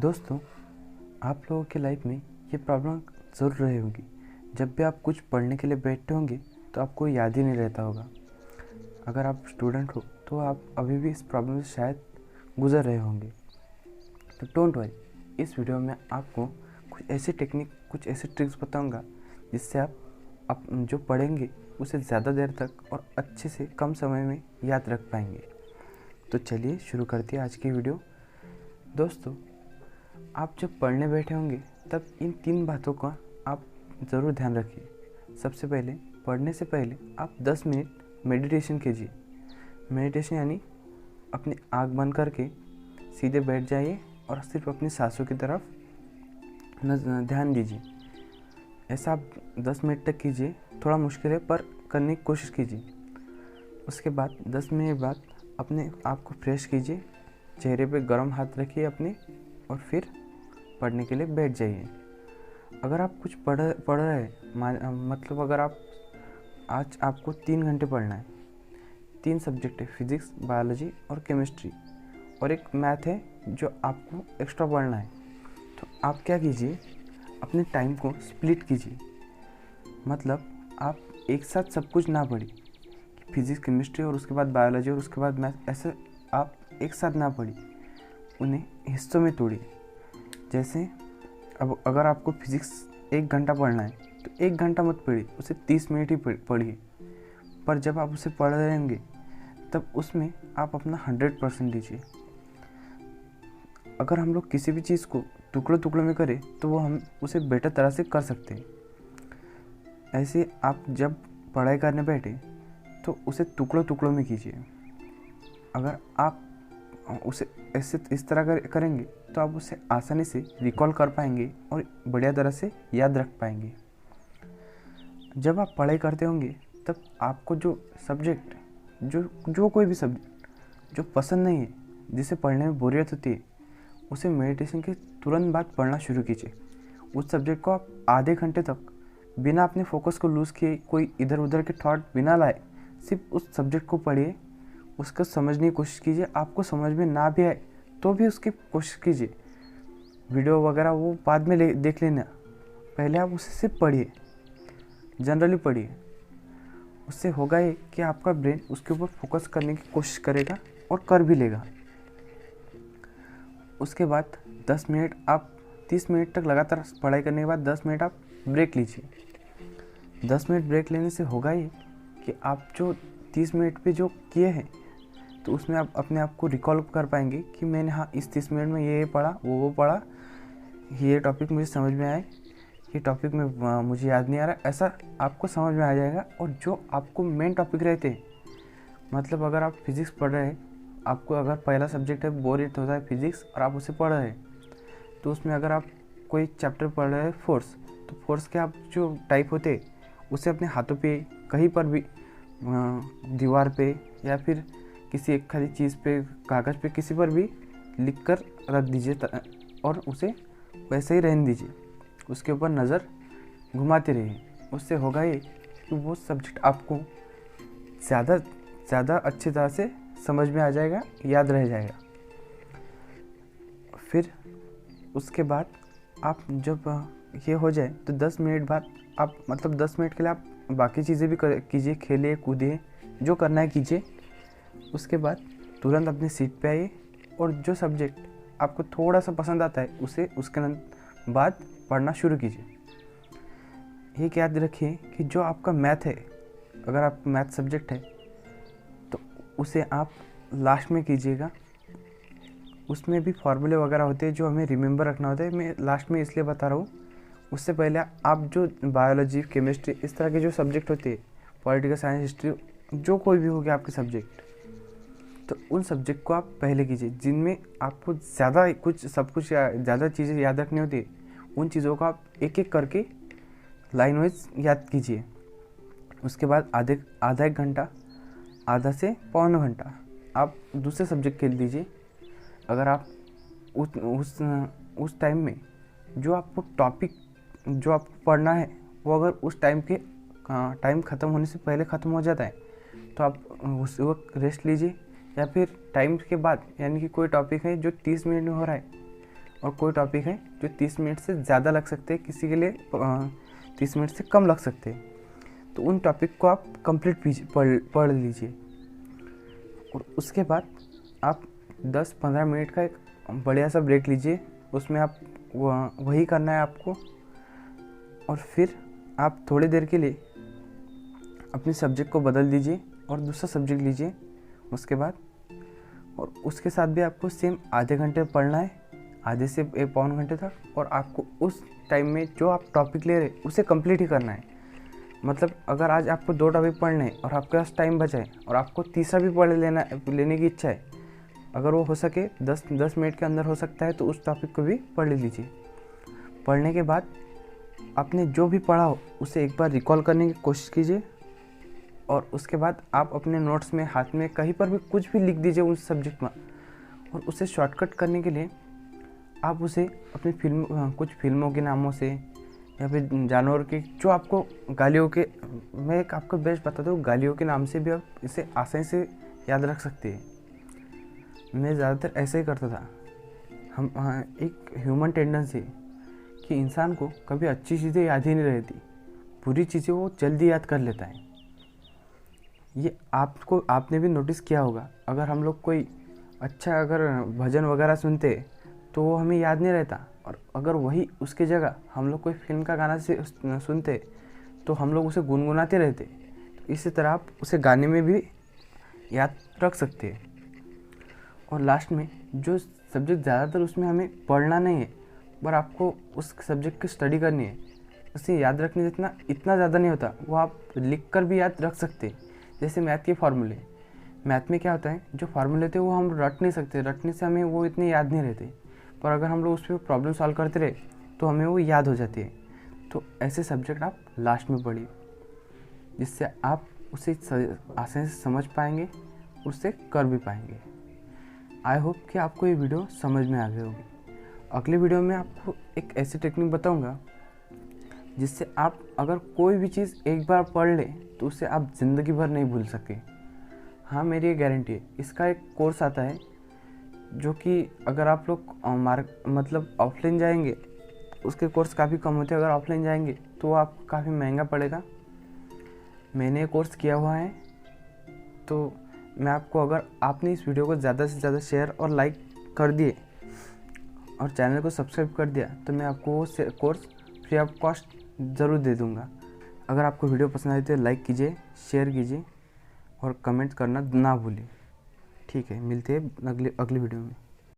दोस्तों, आप लोगों के लाइफ में ये प्रॉब्लम ज़रूर रही होगी। जब भी आप कुछ पढ़ने के लिए बैठते होंगे तो आपको याद ही नहीं रहता होगा। अगर आप स्टूडेंट हो तो आप अभी भी इस प्रॉब्लम से शायद गुजर रहे होंगे। तो डोंट वरी, इस वीडियो में आपको कुछ ऐसी टेक्निक, कुछ ऐसे ट्रिक्स बताऊंगा जिससे आप जो पढ़ेंगे उसे ज़्यादा देर तक और अच्छे से कम समय में याद रख पाएंगे। तो चलिए शुरू करते हैं आज की वीडियो। दोस्तों, आप जब पढ़ने बैठे होंगे तब इन 3 बातों का आप ज़रूर ध्यान रखिए। सबसे पहले, पढ़ने से पहले आप 10 मिनट मेडिटेशन कीजिए। मेडिटेशन यानी अपनी आँख बंद करके सीधे बैठ जाइए और सिर्फ अपनी सांसों की तरफ ध्यान दीजिए। ऐसा आप 10 मिनट तक कीजिए। थोड़ा मुश्किल है पर करने की कोशिश कीजिए। उसके बाद 10 मिनट बाद अपने आप को फ्रेश कीजिए, चेहरे पे गर्म हाथ रखिए अपने और फिर पढ़ने के लिए बैठ जाइए। अगर आप कुछ पढ़ रहे हैं, मतलब अगर आज आपको 3 घंटे पढ़ना है, 3 सब्जेक्ट है, फिजिक्स, बायोलॉजी और केमिस्ट्री, और एक मैथ है जो आपको एक्स्ट्रा पढ़ना है, तो आप क्या कीजिए, अपने टाइम को स्प्लिट कीजिए। मतलब आप एक साथ सब कुछ ना पढ़िए, फिजिक्स, केमिस्ट्री और उसके बाद बायोलॉजी और उसके बाद मैथ, ऐसे आप एक साथ ना पढ़िए, उन्हें हिस्सों में तोड़िए। जैसे अब अगर आपको फिजिक्स 1 घंटा पढ़ना है तो 1 घंटा मत पढ़िए, उसे 30 मिनट ही पढ़िए। पर जब आप उसे पढ़ रहेंगे तब उसमें आप अपना 100% दीजिए। अगर हम लोग किसी भी चीज़ को टुकड़ों टुकड़ों में करें तो वो हम उसे बेटर तरह से कर सकते हैं। ऐसे आप जब पढ़ाई करने बैठे तो उसे टुकड़ों टुकड़ों में कीजिए। अगर आप उसे ऐसे इस तरह करेंगे तो आप उसे आसानी से रिकॉल कर पाएंगे और बढ़िया तरह से याद रख पाएंगे। जब आप पढ़ाई करते होंगे तब आपको जो सब्जेक्ट, जो कोई भी सब्जेक्ट जो पसंद नहीं है, जिसे पढ़ने में बोरियत होती है, उसे मेडिटेशन के तुरंत बाद पढ़ना शुरू कीजिए। उस सब्जेक्ट को आप आधे घंटे तक बिना अपने फोकस को लूज़ किए, कोई इधर उधर के थॉट बिना लाए, सिर्फ उस सब्जेक्ट को पढ़िए, उसको समझने की कोशिश कीजिए। आपको समझ में ना भी आए तो भी उसकी कोशिश कीजिए। वीडियो वगैरह वो बाद में देख लेना, पहले आप उसे सिर्फ पढ़िए, जनरली पढ़िए। उससे होगा ये कि आपका ब्रेन उसके ऊपर फोकस करने की कोशिश करेगा और कर भी लेगा। उसके बाद 10 मिनट, आप 30 मिनट तक लगातार पढ़ाई करने के बाद 10 मिनट आप ब्रेक लीजिए। 10 मिनट ब्रेक लेने से होगा ये कि आप जो 30 मिनट पे जो किए हैं तो उसमें आप अपने आप को रिकॉल कर पाएंगे कि मैंने हाँ इस 30 मिनट में ये पढ़ा, वो पढ़ा, ये टॉपिक मुझे समझ में आए, ये टॉपिक में मुझे याद नहीं आ रहा, ऐसा आपको समझ में आ जाएगा। और जो आपको मेन टॉपिक रहते हैं, मतलब अगर आप फिज़िक्स पढ़ रहे हैं, आपको अगर पहला सब्जेक्ट है बोरियत होता है फिज़िक्स और आप उसे पढ़ रहे हैं, तो उसमें अगर आप कोई चैप्टर पढ़ रहे हैं फोर्स, तो फोर्स के आप जो टाइप होते हैं उसे अपने हाथों पे, कहीं पर भी, दीवार पे या फिर किसी एक खाली चीज़ पे, कागज़ पे, किसी पर भी लिख कर रख दीजिए और उसे वैसे ही रहने दीजिए। उसके ऊपर नज़र घुमाते रहिए। उससे होगा ये कि वो सब्जेक्ट आपको ज़्यादा अच्छी तरह से समझ में आ जाएगा, याद रह जाएगा। फिर उसके बाद आप जब ये हो जाए तो 10 मिनट बाद आप, मतलब 10 मिनट के लिए आप बाकी चीज़ें भी कीजिए, खेलिए, कूदिए, जो करना है कीजिए। उसके बाद तुरंत अपनी सीट पे आइए और जो सब्जेक्ट आपको थोड़ा सा पसंद आता है उसे उसके बाद पढ़ना शुरू कीजिए। एक याद रखिए कि जो आपका मैथ है, अगर आप मैथ सब्जेक्ट है तो उसे आप लास्ट में कीजिएगा। उसमें भी फार्मूले वगैरह होते हैं जो हमें रिमेंबर रखना होता है। मैं लास्ट में इसलिए बता रहा हूँ, उससे पहले आप जो बायोलॉजी, केमिस्ट्री, इस तरह के जो सब्जेक्ट होते हैं, पॉलिटिकल साइंस, हिस्ट्री, जो कोई भी हो गया आपके सब्जेक्ट, तो उन सब्जेक्ट को आप पहले कीजिए। जिनमें आपको सब कुछ ज़्यादा चीज़ें याद रखनी होती है, उन चीज़ों को आप एक एक करके लाइन वाइज याद कीजिए। उसके बाद आधा एक घंटा, आधा से पौना घंटा आप दूसरे सब्जेक्ट के लिए दीजिए। अगर आप उस टाइम में जो आपको टॉपिक जो आपको पढ़ना है वो अगर उस टाइम ख़त्म होने से पहले ख़त्म हो जाता है तो आप उस वक्त रेस्ट लीजिए, या फिर टाइम के बाद, यानी कि कोई टॉपिक है जो 30 मिनट में हो रहा है और कोई टॉपिक है जो 30 मिनट से ज़्यादा लग सकते हैं, किसी के लिए 30 मिनट से कम लग सकते हैं। तो उन टॉपिक को आप कंप्लीट पढ़ लीजिए और उसके बाद आप 10-15 मिनट का एक बढ़िया सा ब्रेक लीजिए। उसमें आप वही करना है आपको। और फिर आप थोड़ी देर के लिए अपने सब्जेक्ट को बदल दीजिए और दूसरा सब्जेक्ट लीजिए उसके बाद। और उसके साथ भी आपको सेम आधे घंटे पढ़ना है, आधे से 1-1.25 घंटे तक। और आपको उस टाइम में जो आप टॉपिक ले रहे हैं उसे कंप्लीट ही करना है। मतलब अगर आज आपको 2 टॉपिक पढ़ने हैं और आपके पास टाइम बचा है और आपको तीसरा भी लेने की इच्छा है, अगर वो हो सके 10 मिनट के अंदर हो सकता है तो उस टॉपिक को भी पढ़ लीजिए। पढ़ने के बाद आपने जो भी पढ़ा हो उसे एक बार रिकॉल करने की कोशिश कीजिए। और उसके बाद आप अपने नोट्स में, हाथ में, कहीं पर भी कुछ भी लिख दीजिए उस सब्जेक्ट में। और उसे शॉर्टकट करने के लिए आप उसे अपनी कुछ फिल्मों के नामों से या फिर जानवर के, जो आपको गालियों के, मैं एक आपको बेस्ट बताता हूँ, गालियों के नाम से भी आप इसे आसानी से याद रख सकते हैं। मैं ज़्यादातर ऐसे ही करता था। एक ह्यूमन टेंडेंसी है कि इंसान को कभी अच्छी चीज़ें याद ही नहीं रहती, बुरी चीज़ें वो जल्दी याद कर लेता है। ये आपने भी नोटिस किया होगा। अगर हम लोग कोई अच्छा अगर भजन वगैरह सुनते तो वो हमें याद नहीं रहता, और अगर वही उसके जगह हम लोग कोई फिल्म का गाना से सुनते तो हम लोग उसे गुनगुनाते रहते। तो इसी तरह आप उसे गाने में भी याद रख सकते हैं। और लास्ट में जो सब्जेक्ट ज़्यादातर उसमें हमें पढ़ना नहीं है पर आपको उस सब्जेक्ट की स्टडी करनी है, उसे याद रखने जितना इतना ज़्यादा नहीं होता, वो आप लिख कर भी याद रख सकते हैं। जैसे मैथ के फार्मूले, मैथ में क्या होता है, जो फार्मूले थे वो हम रट नहीं सकते, रटने से हमें वो इतने याद नहीं रहते। पर अगर हम लोग उस पर प्रॉब्लम सॉल्व करते रहे तो हमें वो याद हो जाती है। तो ऐसे सब्जेक्ट आप लास्ट में पढ़िए, जिससे आप उसे आसानी से समझ पाएंगे, उससे कर भी पाएंगे। आई होप कि आपको ये वीडियो समझ में आ गई होगी। अगले वीडियो में आपको एक ऐसी टेक्निक बताऊंगा जिससे आप अगर कोई भी चीज़ एक बार पढ़ लें तो उसे आप ज़िंदगी भर नहीं भूल सके। हाँ, मेरी ये गारंटी है। इसका एक कोर्स आता है जो कि अगर आप लोग मतलब ऑफलाइन जाएंगे, उसके कोर्स काफ़ी कम होते हैं। अगर ऑफलाइन जाएंगे तो वो आपको काफ़ी महंगा पड़ेगा। मैंने कोर्स किया हुआ है, तो मैं आपको, अगर आपने इस वीडियो को ज़्यादा से ज़्यादा शेयर और लाइक कर दिए और चैनल को सब्सक्राइब कर दिया तो मैं आपको वो कोर्स फ्री ऑफ कॉस्ट ज़रूर दे दूँगा। अगर आपको वीडियो पसंद आई तो लाइक कीजिए, शेयर कीजिए और कमेंट करना ना भूलिए। ठीक है, मिलते हैं अगली वीडियो में।